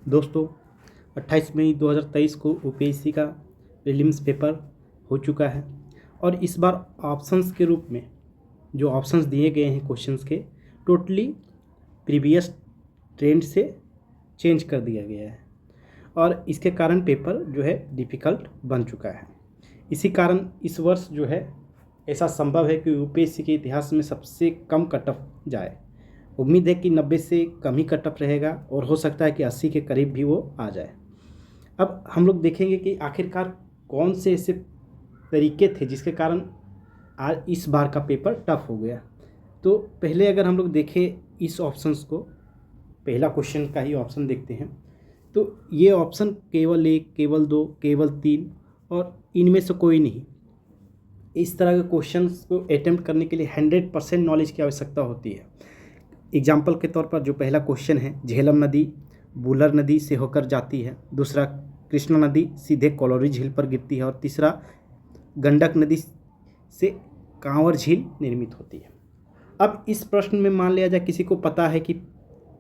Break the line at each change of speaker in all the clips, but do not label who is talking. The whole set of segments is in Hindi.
दोस्तों 28 मई 2023 को यूपीएससी का प्रीलिम्स पेपर हो चुका है और इस बार ऑप्शंस के रूप में जो ऑप्शंस दिए गए हैं क्वेश्चंस के टोटली प्रीवियस ट्रेंड से चेंज कर दिया गया है और इसके कारण पेपर जो है डिफ़िकल्ट बन चुका है। इसी कारण इस वर्ष जो है ऐसा संभव है कि यूपीएससी के इतिहास में सबसे कम कट ऑफ जाए। उम्मीद है कि 90 से कम ही कट ऑफ रहेगा और हो सकता है कि 80 के करीब भी वो आ जाए। अब हम लोग देखेंगे कि आखिरकार कौन से ऐसे तरीके थे जिसके कारण आज इस बार का पेपर टफ हो गया। तो पहले अगर हम लोग देखें इस ऑप्शंस को, पहला क्वेश्चन का ही ऑप्शन देखते हैं तो ये ऑप्शन केवल 1, केवल 2, केवल 3 और इनमें से कोई नहीं। इस तरह के क्वेश्चंस को अटेम्प्ट करने के लिए 100% नॉलेज की आवश्यकता होती है। एग्जाम्पल के तौर पर जो पहला क्वेश्चन है, झेलम नदी बुलर नदी से होकर जाती है, दूसरा कृष्णा नदी सीधे कॉलोरी झील पर गिरती है और तीसरा गंडक नदी से कांवर झील निर्मित होती है। अब इस प्रश्न में मान लिया जाए किसी को पता है कि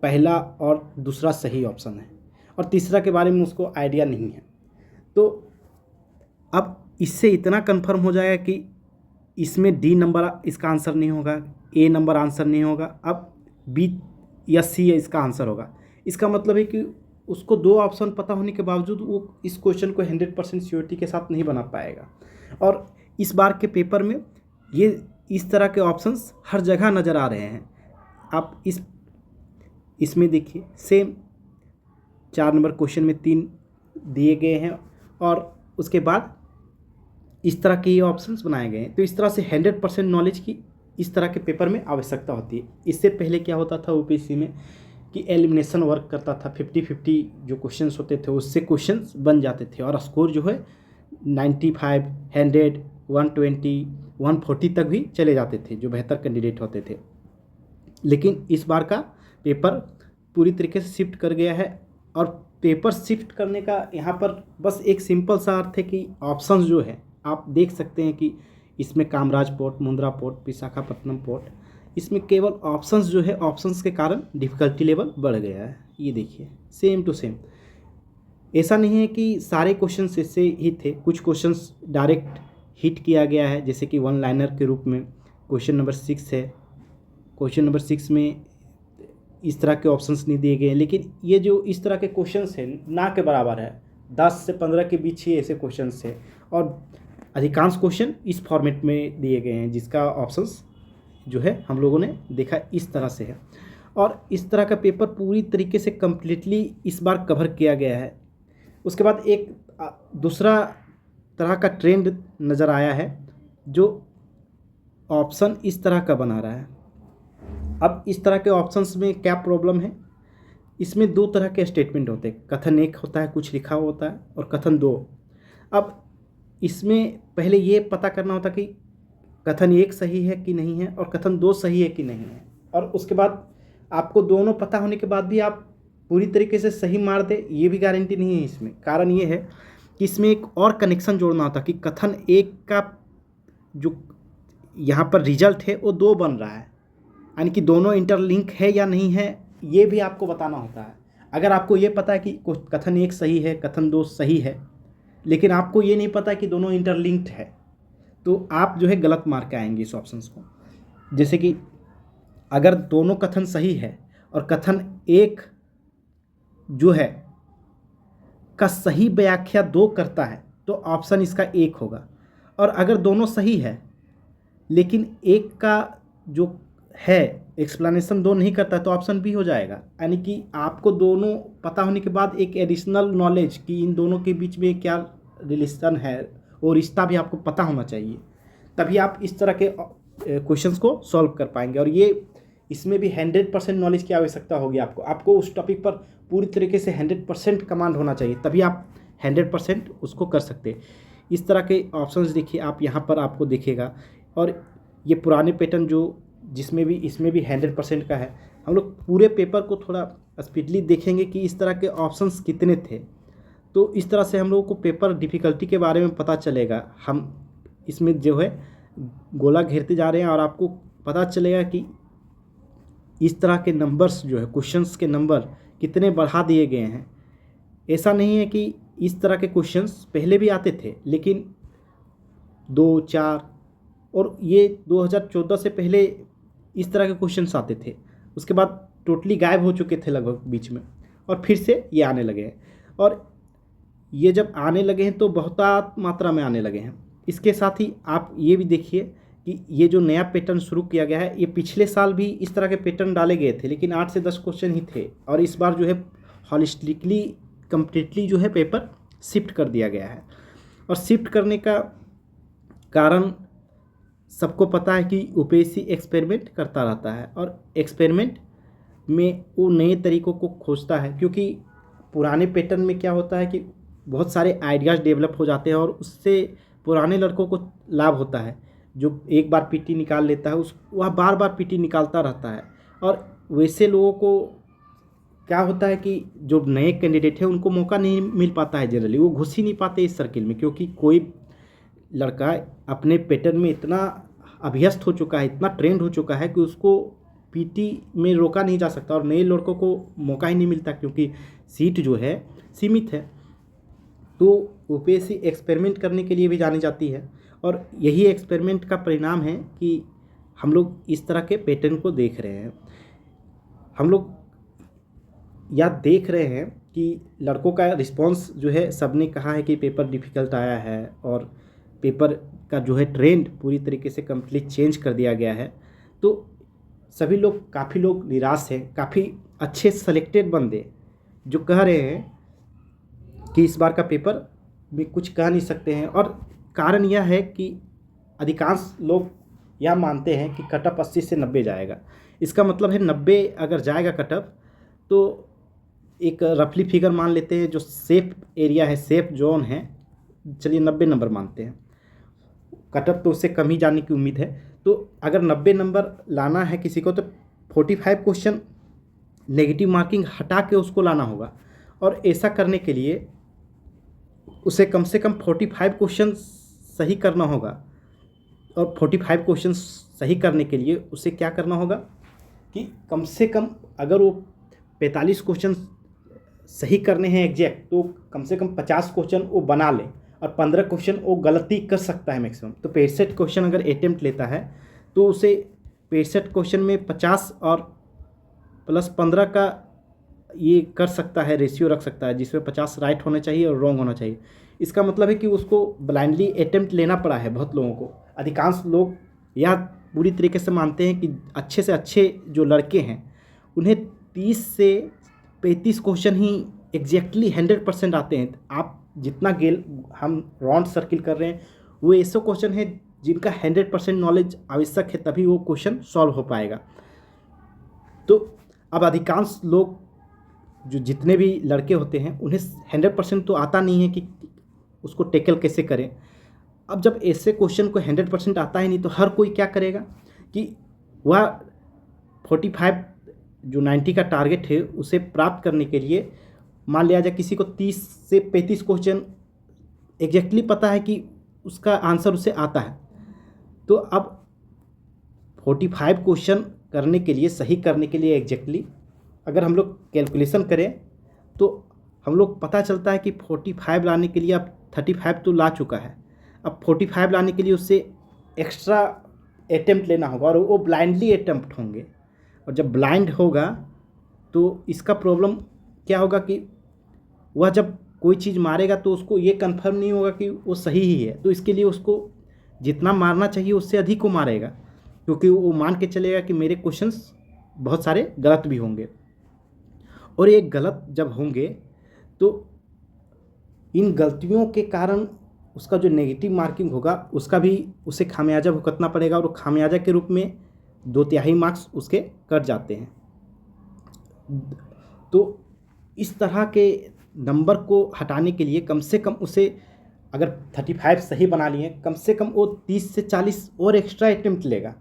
पहला और दूसरा सही ऑप्शन है और तीसरा के बारे में उसको आइडिया नहीं है, तो अब इससे इतना कंफर्म हो जाएगा कि इसमें डी नंबर इसका आंसर नहीं होगा, ए नंबर आंसर नहीं होगा, अब बी या सी इसका आंसर होगा। इसका मतलब है कि उसको दो ऑप्शन पता होने के बावजूद वो इस क्वेश्चन को 100% श्योरिटी के साथ नहीं बना पाएगा। और इस बार के पेपर में ये इस तरह के ऑप्शंस हर जगह नज़र आ रहे हैं। आप इसमें देखिए सेम 4 नंबर क्वेश्चन में 3 दिए गए हैं और उसके बाद इस तरह के ये ऑप्शंस बनाए गए हैं। तो इस तरह से 100% नॉलेज की इस तरह के पेपर में आवश्यकता होती है। इससे पहले क्या होता था यूपीएससी में कि एलिमिनेशन वर्क करता था, 50-50 जो क्वेश्चंस होते थे उससे क्वेश्चंस बन जाते थे और स्कोर जो है 95, 100, 120, 140 तक भी चले जाते थे जो बेहतर कैंडिडेट होते थे। लेकिन इस बार का पेपर पूरी तरीके से शिफ्ट कर गया है और पेपर शिफ्ट करने का यहाँ पर बस एक सिंपल सा अर्थ है कि ऑप्शंस जो है आप देख सकते हैं कि इसमें Kamaraj port, Mundra port, Visakhapatnam port, इसमें केवल ऑप्शंस जो है ऑप्शंस के कारण डिफ़िकल्टी लेवल बढ़ गया है। ये देखिए सेम टू सेम, ऐसा नहीं है कि सारे क्वेश्चंस ऐसे ही थे, कुछ क्वेश्चंस डायरेक्ट हिट किया गया है जैसे कि वन लाइनर के रूप में क्वेश्चन नंबर 6 है। क्वेश्चन नंबर 6 में इस तरह के ऑप्शंस नहीं दिए गए हैं, लेकिन ये जो इस तरह के क्वेश्चंस हैं ना के बराबर है, 10 से 15 के बीच ही ऐसे क्वेश्चंस हैं और अधिकांश क्वेश्चन इस फॉर्मेट में दिए गए हैं जिसका ऑप्शंस जो है हम लोगों ने देखा इस तरह से है। और इस तरह का पेपर पूरी तरीके से कम्प्लीटली इस बार कवर किया गया है। उसके बाद एक दूसरा तरह का ट्रेंड नज़र आया है जो ऑप्शन इस तरह का बना रहा है। अब इस तरह के ऑप्शंस में क्या प्रॉब्लम है, इसमें 2 तरह के स्टेटमेंट होते हैं, कथन 1 होता है कुछ लिखा होता है और कथन 2। अब इसमें पहले ये पता करना होता कि कथन 1 सही है कि नहीं है और कथन 2 सही है कि नहीं है, और उसके बाद आपको दोनों पता होने के बाद भी आप पूरी तरीके से सही मार दे ये भी गारंटी नहीं है इसमें। कारण ये है कि इसमें एक और कनेक्शन जोड़ना होता कि कथन 1 का जो यहाँ पर रिजल्ट है वो 2 बन रहा है, यानी कि दोनों इंटरलिंक है या नहीं है ये भी आपको बताना होता है। अगर आपको ये पता है कि कथन 1 सही है, कथन 2 सही है, लेकिन आपको ये नहीं पता कि दोनों इंटरलिंक्ड है, तो आप जो है गलत मार के आएंगे इस ऑप्शंस को। जैसे कि अगर दोनों कथन सही है और कथन 1 जो है का सही व्याख्या 2 करता है तो ऑप्शन इसका 1 होगा, और अगर दोनों सही है लेकिन 1 का जो है एक्सप्लेनेशन 2 नहीं करता तो ऑप्शन बी हो जाएगा। यानी कि आपको दोनों पता होने के बाद एक एडिशनल नॉलेज कि इन दोनों के बीच में क्या रिलेशन है और रिश्ता भी आपको पता होना चाहिए, तभी आप इस तरह के क्वेश्चंस को सॉल्व कर पाएंगे। और ये इसमें भी 100% नॉलेज की आवश्यकता होगी आपको उस टॉपिक पर पूरी तरीके से 100% कमांड होना चाहिए, तभी आप 100% उसको कर सकते हैं। इस तरह के ऑप्शंस देखिए आप यहाँ पर आपको दिखेगा, और ये पुराने पैटर्न जो जिसमें भी इसमें भी 100% का है। हम लोग पूरे पेपर को थोड़ा स्पीडली देखेंगे कि इस तरह के ऑप्शंस कितने थे, तो इस तरह से हम लोगों को पेपर डिफ़िकल्टी के बारे में पता चलेगा। हम इसमें जो है गोला घेरते जा रहे हैं और आपको पता चलेगा कि इस तरह के नंबर्स जो है क्वेश्चंस के नंबर कितने बढ़ा दिए गए हैं ऐसा नहीं है कि इस तरह के क्वेश्चंस पहले भी आते थे, लेकिन 2, 4 और ये 2014 से पहले इस तरह के क्वेश्चंस आते थे, उसके बाद टोटली गायब हो चुके थे लगभग बीच में, और फिर से ये आने लगे हैं। और ये जब आने लगे हैं तो बहुत मात्रा में आने लगे हैं। इसके साथ ही आप ये भी देखिए कि ये जो नया पैटर्न शुरू किया गया है, ये पिछले साल भी इस तरह के पैटर्न डाले गए थे, लेकिन 8 से 10 क्वेश्चन ही थे, और इस बार जो है हॉलिस्टिकली कम्प्लीटली जो है पेपर शिफ्ट कर दिया गया है। और शिफ्ट करने का कारण सबको पता है कि यूपीएससी एक्सपेरिमेंट करता रहता है, और एक्सपेरिमेंट में वो नए तरीक़ों को खोजता है, क्योंकि पुराने पैटर्न में क्या होता है कि बहुत सारे आइडियाज़ डेवलप हो जाते हैं और उससे पुराने लड़कों को लाभ होता है। जो एक बार पीटी निकाल लेता है वह बार बार पीटी निकालता रहता है, और वैसे लोगों को क्या होता है कि जो नए कैंडिडेट हैं उनको मौका नहीं मिल पाता है, जनरली वो घुस ही नहीं पाते इस सर्किल में, क्योंकि कोई लड़का अपने पैटर्न में इतना अभ्यस्त हो चुका है, इतना ट्रेंड हो चुका है कि उसको पीटी में रोका नहीं जा सकता, और नए लड़कों को मौका ही नहीं मिलता क्योंकि सीट जो है सीमित है। तो यूपीएससी एक्सपेरिमेंट करने के लिए भी जानी जाती है, और यही एक्सपेरिमेंट का परिणाम है कि हम लोग इस तरह के पैटर्न को देख रहे हैं। हम लोग या देख रहे हैं कि लड़कों का रिस्पांस जो है, सबने कहा है कि पेपर डिफ़िकल्ट आया है, और पेपर का जो है ट्रेंड पूरी तरीके से कंप्लीट चेंज कर दिया गया है। तो सभी लोग, काफ़ी लोग निराश हैं, काफ़ी अच्छे सेलेक्टेड बंदे जो कह रहे हैं कि इस बार का पेपर भी कुछ कह नहीं सकते हैं। और कारण यह है कि अधिकांश लोग यह मानते हैं कि कटअप 80 से 90 जाएगा। इसका मतलब है 90 अगर जाएगा कटअप, तो एक रफली फिगर मान लेते हैं, जो सेफ एरिया है, सेफ जोन है, चलिए 90 नंबर मानते हैं। कटअप तो उससे कम ही जाने की उम्मीद है। तो अगर 90 नंबर लाना है किसी को, तो 45 क्वेश्चन नेगेटिव मार्किंग हटा के उसको लाना होगा, और ऐसा करने के लिए उसे कम से कम 45 क्वेश्चन सही करना होगा। और 45 क्वेश्चन सही करने के लिए उसे क्या करना होगा कि कम से कम, अगर वो 45 क्वेश्चन सही करने हैं एग्जैक्ट, तो कम से कम 50 क्वेश्चन वो बना ले, और 15 क्वेश्चन वो गलती कर सकता है मैक्सिमम। तो 65 क्वेश्चन अगर अटेम्प्ट लेता है, तो उसे 65 क्वेश्चन में 50 और प्लस 15 का ये कर सकता है, रेशियो रख सकता है, जिसमें 50 राइट होना चाहिए और रॉन्ग होना चाहिए। इसका मतलब है कि उसको ब्लाइंडली अटेम्प्ट लेना पड़ा है बहुत लोगों को। अधिकांश लोग यह पूरी तरीके से मानते हैं कि अच्छे से अच्छे जो लड़के हैं, उन्हें 30 से 35 क्वेश्चन ही एग्जैक्टली 100% आते हैं। आप जितना गेल हम राउंड सर्किल कर रहे हैं, वो ऐसे क्वेश्चन है जिनका 100% नॉलेज आवश्यक है, तभी वो क्वेश्चन सॉल्व हो पाएगा। तो अब अधिकांश लोग, जो जितने भी लड़के होते हैं, उन्हें 100% तो आता नहीं है कि उसको टैकल कैसे करें। अब जब ऐसे क्वेश्चन को 100% आता ही नहीं, तो हर कोई क्या करेगा कि वह 45 जो 90 का टारगेट है उसे प्राप्त करने के लिए, मान लिया जाए किसी को 30 से 35 क्वेश्चन एग्जैक्टली पता है कि उसका आंसर उसे आता है, तो अब 45 क्वेश्चन करने के लिए, सही करने के लिए एग्जैक्टली अगर हम लोग कैलकुलेशन करें, तो हम लोग पता चलता है कि 45 लाने के लिए अब 35 तो ला चुका है। अब 45 लाने के लिए उससे एक्स्ट्रा अटेम्प्ट लेना होगा, और वो ब्लाइंडली अटेम्प्ट होंगे। और जब ब्लाइंड होगा तो इसका प्रॉब्लम क्या होगा कि वह जब कोई चीज़ मारेगा तो उसको ये कंफर्म नहीं होगा कि वो सही ही है, तो इसके लिए उसको जितना मारना चाहिए उससे अधिक को मारेगा, क्योंकि वो मान के चलेगा कि मेरे क्वेश्चंस बहुत सारे गलत भी होंगे। और ये गलत जब होंगे तो इन गलतियों के कारण उसका जो नेगेटिव मार्किंग होगा, उसका भी उसे खामियाजा भुगतना पड़ेगा, और खामियाजा के रूप में 2/3 मार्क्स उसके कट जाते हैं। तो इस तरह के नंबर को हटाने के लिए कम से कम उसे, अगर 35 सही बना लिए, कम से कम वो 30 से 40 और एक्स्ट्रा अटेम्प्ट लेगा।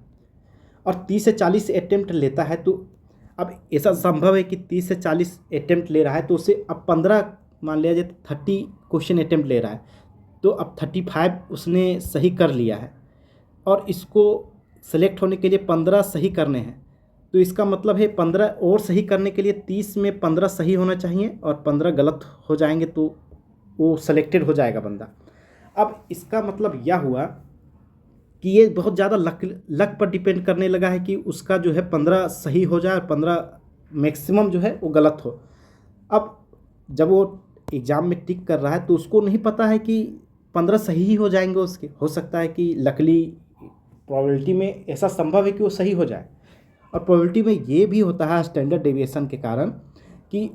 और 30 से 40 अटेम्प्ट लेता है, तो अब ऐसा संभव है कि 30 से 40 अटेम्प्ट ले रहा है, तो उसे अब 15, मान लिया जाए 30 क्वेश्चन अटेम्प्ट ले रहा है, तो अब 35 उसने सही कर लिया है, और इसको सेलेक्ट होने के लिए 15 सही करने हैं। तो इसका मतलब है 15 और सही करने के लिए 30 में 15 सही होना चाहिए और 15 गलत हो जाएंगे तो वो सेलेक्टेड हो जाएगा बंदा। अब इसका मतलब यह हुआ कि ये बहुत ज़्यादा लक पर डिपेंड करने लगा है कि उसका जो है 15 सही हो जाए और 15 मैक्सिमम जो है वो गलत हो। अब जब वो एग्ज़ाम में टिक कर रहा है तो उसको नहीं पता है कि 15 सही ही हो जाएंगे उसके, हो सकता है कि लकली प्रोबेबिलिटी में ऐसा संभव है कि वो सही हो जाए, और प्रोबेबिलिटी में ये भी होता है स्टैंडर्ड डेविएशन के कारण कि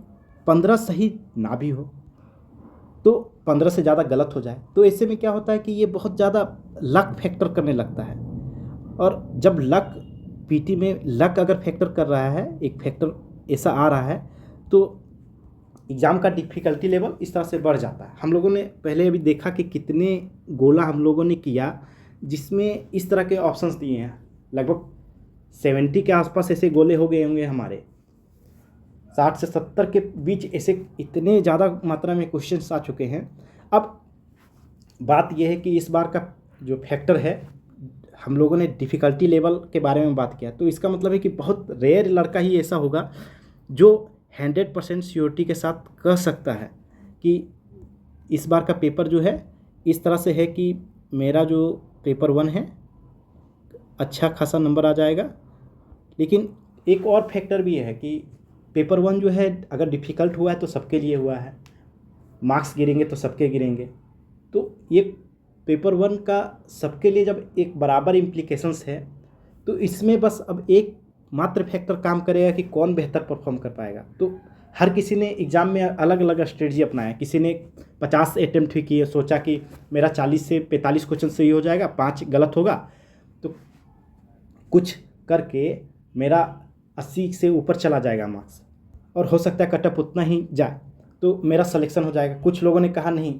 15 सही ना भी हो तो 15 से ज़्यादा गलत हो जाए। तो ऐसे में क्या होता है कि ये बहुत ज़्यादा लक फैक्टर करने लगता है, और जब लक पीटी में लक अगर फैक्टर कर रहा है, एक फैक्टर ऐसा आ रहा है, तो एग्ज़ाम का डिफ़िकल्टी लेवल इस तरह से बढ़ जाता है। हम लोगों ने पहले अभी देखा कि कितने गोला हम लोगों ने किया जिसमें इस तरह के ऑप्शंस दिए हैं, लगभग 70 के आसपास ऐसे गोले हो गए होंगे हमारे, 60 से 70 के बीच ऐसे इतने ज़्यादा मात्रा में क्वेश्चंस आ चुके हैं। अब बात यह है कि इस बार का जो फैक्टर है, हम लोगों ने डिफ़िकल्टी लेवल के बारे में बात किया, तो इसका मतलब है कि बहुत रेयर लड़का ही ऐसा होगा जो 100% श्योरिटी के साथ कह सकता है कि इस बार का पेपर जो है इस तरह से है कि मेरा जो पेपर 1 है अच्छा खासा नंबर आ जाएगा। लेकिन एक और फैक्टर भी है कि पेपर 1 जो है अगर डिफ़िकल्ट हुआ है तो सबके लिए हुआ है, मार्क्स गिरेंगे तो सबके गिरेंगे, तो ये पेपर 1 का सबके लिए जब एक बराबर इम्प्लीकेशंस है तो इसमें बस अब एक मात्र फैक्टर काम करेगा कि कौन बेहतर परफॉर्म कर पाएगा। तो हर किसी ने एग्ज़ाम में अलग अलग स्ट्रेटजी अपनाया, किसी ने 50 अटेम्प्ट भी किए, सोचा कि मेरा 40 से 45 क्वेश्चन सही हो जाएगा, 5 गलत होगा, तो कुछ करके मेरा 80 से ऊपर चला जाएगा मार्क्स, और हो सकता है कटअप उतना ही जाए तो मेरा सिलेक्शन हो जाएगा। कुछ लोगों ने कहा नहीं,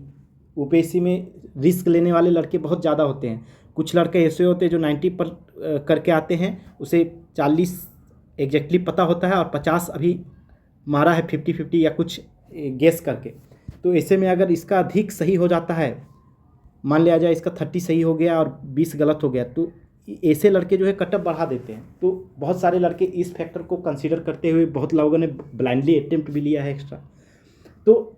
यूपीएससी में रिस्क लेने वाले लड़के बहुत ज़्यादा होते हैं, कुछ लड़के ऐसे होते हैं जो 90 पर करके आते हैं, उसे 40 एग्जैक्टली पता होता है और 50 अभी मारा है 50-50 या कुछ गेस करके। तो ऐसे में अगर इसका अधिक सही हो जाता है, मान लिया जाए इसका 30 सही हो गया और 20 गलत हो गया, तो ऐसे लड़के जो है कटअप बढ़ा देते हैं। तो बहुत सारे लड़के इस फैक्टर को कंसीडर करते हुए बहुत लोगों ने ब्लाइंडली अटेम्प्ट भी लिया है एक्स्ट्रा। तो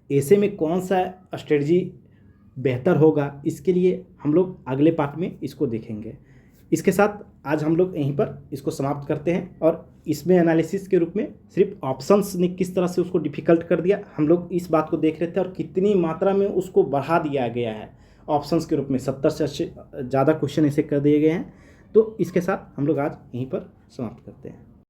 ऐसे में कौन सा स्ट्रेटजी बेहतर होगा, इसके लिए हम लोग अगले पार्ट में इसको देखेंगे। इसके साथ आज हम लोग यहीं पर इसको समाप्त करते हैं, और इसमें एनालिसिस के रूप में सिर्फ ऑप्शंस ने किस तरह से उसको डिफ़िकल्ट कर दिया हम लोग इस बात को देख रहे थे, और कितनी मात्रा में उसको बढ़ा दिया गया है ऑप्शंस के रूप में। 70 से ज़्यादा क्वेश्चन ऐसे कर दिए गए हैं। तो इसके साथ हम लोग आज यहीं पर समाप्त करते हैं।